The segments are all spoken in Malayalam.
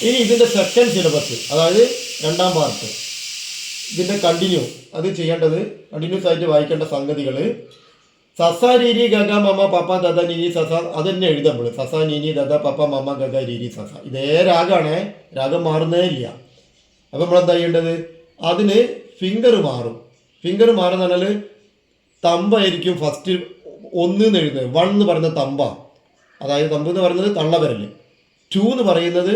ഇനി ഇതിൻ്റെ സെക്കൻഡ് സിലബസ്, അതായത് രണ്ടാം പാർട്ട്, ഇതിൻ്റെ കണ്ടിന്യൂ, അത് ചെയ്യേണ്ടത് കണ്ടിന്യൂസ് ആയിട്ട് വായിക്കേണ്ട സംഗതികൾ സസ രീരി ഗഗ മമ പപ്പ ദദ നീനി സസ, അത് തന്നെ എഴുതാം നമ്മൾ. സസ നീനി ദദ പപ്പ മമ ഗഗ രീരി സസ, ഇതേ രാഗമാണ്, രാഗം മാറുന്നേ ഇല്ല. അപ്പം നമ്മളെന്താ ചെയ്യേണ്ടത്, അതിന് ഫിംഗർ മാറും. ഫിംഗർ മാറുന്ന പറഞ്ഞാൽ തമ്പായിരിക്കും ഫസ്റ്റ് 1 എന്ന് എഴുതുന്നത്. 1 എന്ന് പറയുന്നത് തമ്പ, അതായത് തമ്പ് എന്ന് പറയുന്നത് തള്ളവിരൽ. 2 എന്ന് പറയുന്നത്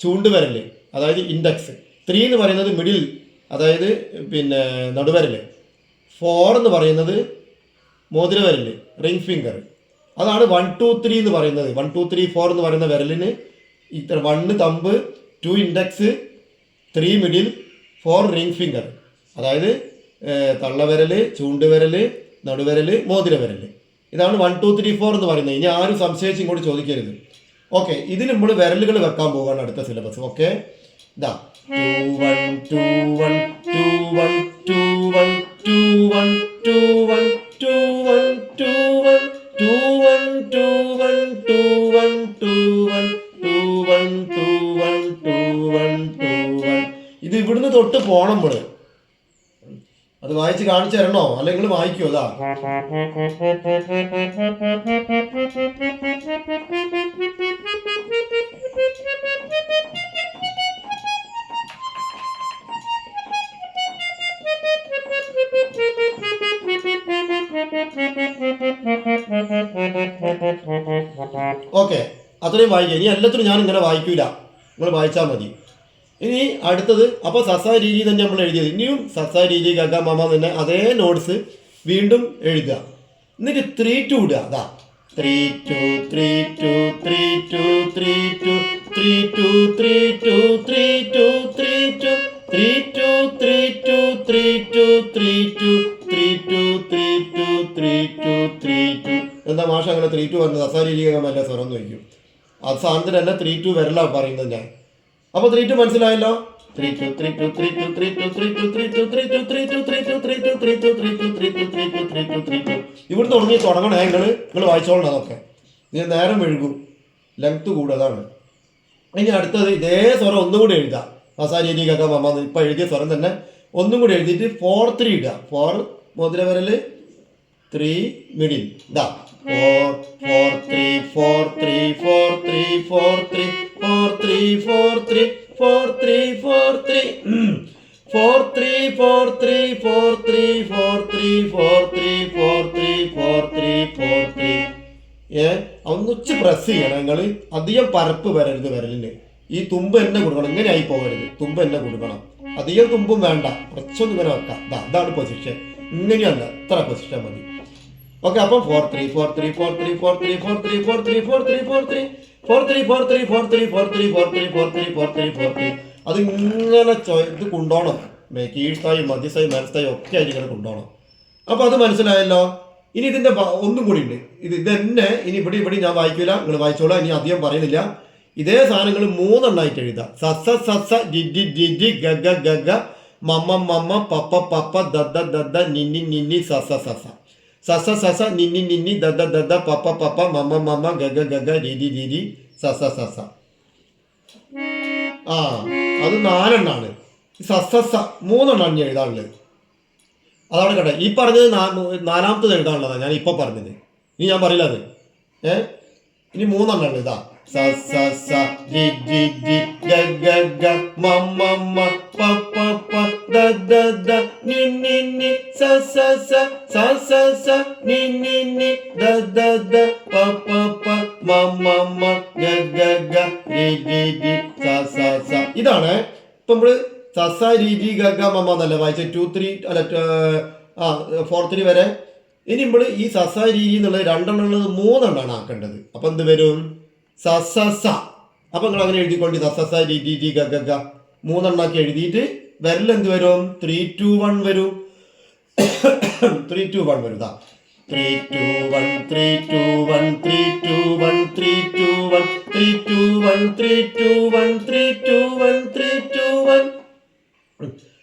ചൂണ്ടുവിരൽ, അതായത് ഇൻഡെക്സ്. 3 എന്ന് പറയുന്നത് മിഡിൽ, അതായത് പിന്നെ നടുവിരൽ. 4 എന്ന് പറയുന്നത് മോതിരവിരൽ, റിംഗ് ഫിംഗർ. അതാണ് 1 2 3 എന്ന് പറയുന്നത്. 1 2 3 4 എന്ന് പറയുന്ന വിരലിന് ഇത്ര 1 thumb, 2 index, 3 middle, 4 ring finger, അതായത് തള്ളവിരൽ, ചൂണ്ടുവിരൽ, നടുവിരൽ, മോതിരവിരൽ. ഇതാണ് 1 2 3 4 എന്ന് പറയുന്നത്. ഇനി ആരും സംശയിച്ച് ഇങ്ങോട്ട് ചോദിക്കരുത്. ഓക്കെ, ഇതിൽ നമ്മൾ വിരലുകൾ വെക്കാൻ പോവുകയാണ് അടുത്ത സിലബസ്. ഓക്കെ, ഇതാ 2 1 2 1 2 1 2 1 2 1 2 1 2 1 2 1 2 1 2 1 2 1 2 1 2 1 2 1 2 1 2 1. ഇത് ഇവിടുന്ന് തൊട്ട് പോണം നമ്മൾ. അത് വായിച്ച് കാണിച്ചു തരണോ, അല്ലെങ്കിൽ നിങ്ങൾ വായിക്കുമോ? അതാ ഓക്കെ, അത്രയും വായിക്കുക. ഇനി എല്ലാത്തിനും ഞാൻ ഇങ്ങനെ വായിക്കൂല, നിങ്ങൾ വായിച്ചാൽ മതി. ഇനി അടുത്തത്, അപ്പോൾ സസ രീതി തന്നെ നമ്മൾ എഴുതിയത്. ഇനിയും സസ രീതി ഗഗ മമ തന്നെ അതേ നോട്ട്സ് വീണ്ടും എഴുതുക. എന്നിട്ട് 3 2 ഇടുക. അതാ 3 2 3 2 3 2 3 2 3 2 3 2 3 2 3 2 3 2 3 2 3 2 3 2 3 2 3 2 3 2 3 2. എന്താ മാഷ അങ്ങനെ 3 2 പറഞ്ഞത്? സസ രീതി ഗഗ മല്ല സ്വരം എന്ന് ചോദിക്കും. അത് സാധനത്തിനല്ല 3 2 വരല പറയുന്നത് ഞാൻ. അപ്പോൾ 3 2 മനസ്സിലായല്ലോ. 3 2 3 2 3 2 3 2 3 2 3 2 3 2 3 2 3 2 3 2 3 2 3 2 3 2 3 2 3 2 3 2. ഇവിടെ തുടങ്ങണേ. നിങ്ങൾ വായിച്ചോളണം അതൊക്കെ. ഇത് നേരം എഴുകും, ലെങ്ത് കൂടുതലാണ്. ഇനി അടുത്തത് ഇതേ സ്വരം ഒന്നും കൂടി എഴുതാം. സസാരീരിക്കൊക്കെ മമ്മ ഇപ്പം എഴുതിയ സ്വരം തന്നെ ഒന്നും കൂടി എഴുതിയിട്ട് 4 3 ഇടുക. 4 മോതിരവിരൽ, 3 മിഡിൽ. ഇതാ 4 4 3 4 3 4 3 4 3 4 3 4 3 4 3 4 3 4 3 4 3 4 3 4 3 4 3 4 3 4 3 4 3. ഒന്നിച്ച് പ്രസ് ചെയ്യണം നിങ്ങൾ. അധികം പരപ്പ് വരരുത് വിരലിന്. ഈ തുമ്പ് എന്നെ കൊടുക്കണം, ഇങ്ങനെ ആയി പോകരുത്. തുമ്പ് എന്നെ കൊടുക്കണം. അധികം തുമ്പും വേണ്ട, കുറച്ചൊന്നും ഇങ്ങനെ വെക്കാം. ഇതാണ് പൊസിഷൻ. ഇങ്ങനെയല്ല, ഇത്ര പൊസിഷൻ മതി. ഓക്കെ, അപ്പം 4 3 4 3 4 3 4 3 4 3 4 3 4 3 4 3 4 3 4 3 4 3 4 3 4 3 4 3 4 3 4 3. അത് ഇങ്ങനെ ഇത് കൊണ്ടോണം. കീഴ്ത്തായും മധ്യസ്ഥായും മനസ്സായും ഒക്കെ ആയിട്ട് ഇങ്ങനെ കൊണ്ടോണം. അപ്പോൾ അത് മനസ്സിലായല്ലോ. ഇനി ഇതിൻ്റെ ഒന്നും കൂടി ഉണ്ട്. ഇത് തന്നെ ഇനി ഇവിടെ ഞാൻ വായിക്കില്ല, നിങ്ങൾ വായിച്ചോളാം. ഇനി അധികം പറയുന്നില്ല. ഇതേ സാധനങ്ങൾ 3 എണ്ണമായിട്ട് എഴുതാം. സസ സസ ഡിഡി ഡിഡി ഗഗ ഗഗ മമ്മ മമ്മ പപ്പ പപ്പ ദദ ദദ നിന്നി നിന്നി സസ സസ സസ സസ നിന്നി നിന്നി ദദ ദദ പപ്പ പപ്പ മമ്മ മമ്മ ഗഗ ഗഗ രീതി രീതി സസ സസ. അത് 4 എണ്ണമാണ്. സസ സ 3 എണ്ണമാണ് ഞാൻ എഴുതാനുള്ളത്. അതാണ് കേട്ടോ. ഈ പറഞ്ഞത് 4ാമത്തത് എഴുതാനുള്ളതാണ് ഞാൻ ഇപ്പോൾ പറഞ്ഞത്. ഇനി ഞാൻ പറയില്ല അത്. ഇനി 3 എണ്ണമാണ്. ഇതാ സ സ സ ഡി ഡി ഡി ഗ ഗ ഗ മ മ മ പ പ പ ദ ദ ദ നി നി നി സ സ സ സ സ സ നി നി നി ദ ദ ദ പ പ പ മ മ മ ഗ ഗ ഗ രി രി രി സ സ സ. ഇതാണ് ഇപ്പം നമ്മൾ സസ രീതി ഗഗ മമ എന്നല്ല വായിച്ച 2 3 അല്ല 4 3 വരെ. ഇനി നമ്മൾ ഈ സസ രീതി എന്നുള്ളത് 2 എണ്ണം ഉള്ളത് 3 എണ്ണമാണ് ആക്കേണ്ടത്. അപ്പം എന്ത് വരും? സസ സ. അപ്പം നിങ്ങൾ അങ്ങനെ എഴുതിക്കൊണ്ട് സസ സ രീതി രി ഗ ഗ 3 എണ്ണാക്കി എഴുതിയിട്ട് വിരൽ എന്ത് വരും? 3 2 1 വരും. 3 2 1 വരും. 3 2 1 3 2 1 3 2 1 3 2 1 3 2 1 3 2 1 3 2 1 3 2 1.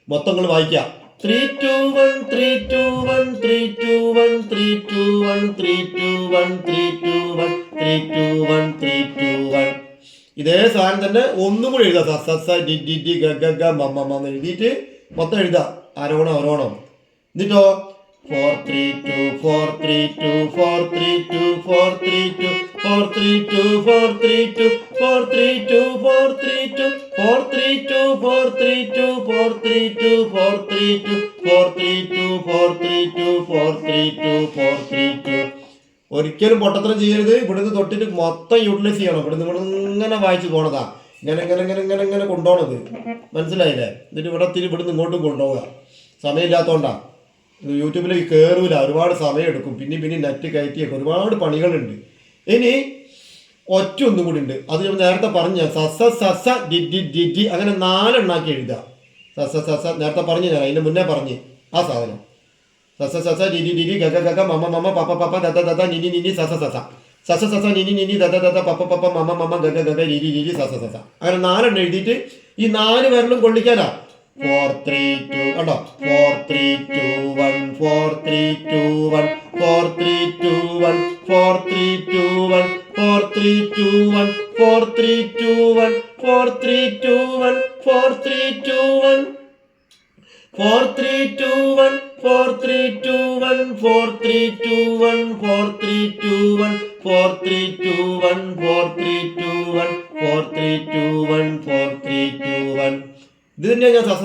മൊത്തങ്ങൾ വായിക്കാം. 3 2 1 3 2 1 3 2 1 3 2 1 3 2 1 3 2 1 3 2 1 3 2 1. ഇതേ സാധനം തന്നെ ഒന്നും കൂടി എഴുതാം. സ സ സ ഡി ഡി ഡി ഗ ഗ ഗ മ മ മ എന്ന് എഴുതിയിട്ട് മൊത്തം എഴുതാം. ആരോണം അവരോണം. എന്നിട്ടോ 4 3 2 4 3 2 4 3 2 4 3 2 4 3 2 4 3 2 4 3 2 4 3 2 4 3 2 4 3 2 4 3 2 4 3 2 4 3 2 4 3 2 4 3 2 4 3 2. ഒരിക്കലും പൊട്ടത്തരം ചെയ്യരുത്. ഇവിടുന്ന് തൊട്ടിട്ട് മൊത്തം യൂട്ടിലൈസ് ചെയ്യണം. ഇവിടുന്ന് ഇങ്ങനെ വായിച്ചു പോണതാ. ഇങ്ങനെ കൊണ്ടുപോകണത് മനസ്സിലായില്ലേ? എന്നിട്ട് ഇവിടുന്ന് ഇങ്ങോട്ടും കൊണ്ടുപോവുക. സമയമില്ലാത്തതുകൊണ്ടാണ്. യൂട്യൂബിലേക്ക് കയറൂല, ഒരുപാട് സമയം എടുക്കും. പിന്നെ നെറ്റ് കയറ്റിയൊക്കെ ഒരുപാട് പണികളുണ്ട്. ഇനി ഒറ്റ ഒന്നും കൂടി ഉണ്ട്. അത് ഞാൻ നേരത്തെ പറഞ്ഞ സസ ഡി ഡി ഡി ഡി അങ്ങനെ 4 എണ്ണാക്കി എഴുതുക. സസ നേരത്തെ പറഞ്ഞു, ഞാൻ അതിന് മുന്നേ പറഞ്ഞ് ആ സാധനം. സസ ഡി ഡി ഡി ഡി ഗഗ ഗഗ മമ മമ പപ്പ പപ്പ ദദ ദദ നിനി നിനി സസ നിനി നിനി ദദ ദദ പപ്പ പപ്പ മമ മമ ഗഗ ഗഗ രീതി രീതി സസ അങ്ങനെ 4 എണ്ണം എഴുതിയിട്ട് ഈ 4 വിരലും കൊള്ളിക്കാനാ. 4 3 2 കണ്ടോ, 4 3 2 1 4 3 2 1 4 3 2 1 4 3 2 1 4 3 2 1 4 3 2 1 4 3 2 1 4 3 2 1 4 3 2 1 4 3 2 1 4 3 2 1 4 3 2 1 4 3 2 1 4 3 2 1 4 3 2 1 4 3 2 1. ഇത് തന്നെയാ ഞാൻ സസ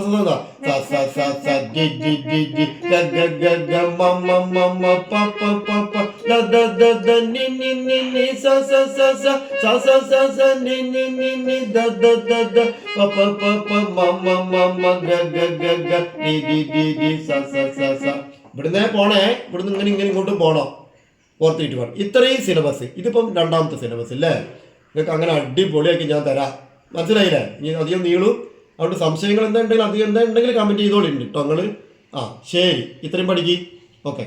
ഡി ഡി ഡി ഡി ഗ ഗ ഗ ഗ മ മ മ മ പ പ പ പ ദ ദ ദ ദ നി നി നി നി സ സ സ സ സ സ സ സ നി നി നി നി ദ ദ ദ ദ പ പ പ പ മ മ മ മ ഗ ഗ ഗ ഗ ഡി ഡി ഡി ഡി സ സ സ സ. ഇവിടുന്ന് പോണേ, ഇവിടുന്ന് ഇങ്ങനെ ഇങ്ങോട്ടും പോണം. 4 3 2 1 ഇത്രയും സിലബസ്. ഇതിപ്പം 2ാമത്തെ സിലബസ് അല്ലേ? നിങ്ങൾക്ക് അങ്ങനെ അടിപൊളിയാക്കി ഞാൻ തരാം. മനസ്സിലായില്ലേ? ഇനി അധികം നീളും. അതുകൊണ്ട് സംശയങ്ങൾ എന്തുണ്ടെങ്കിലും അധികം എന്തുണ്ടെങ്കിലും കമൻറ്റ് ചെയ്തോളിണ്ട് കേട്ടോ നിങ്ങൾ. ശരി, ഇത്രയും പഠിക്കും. ഓക്കെ.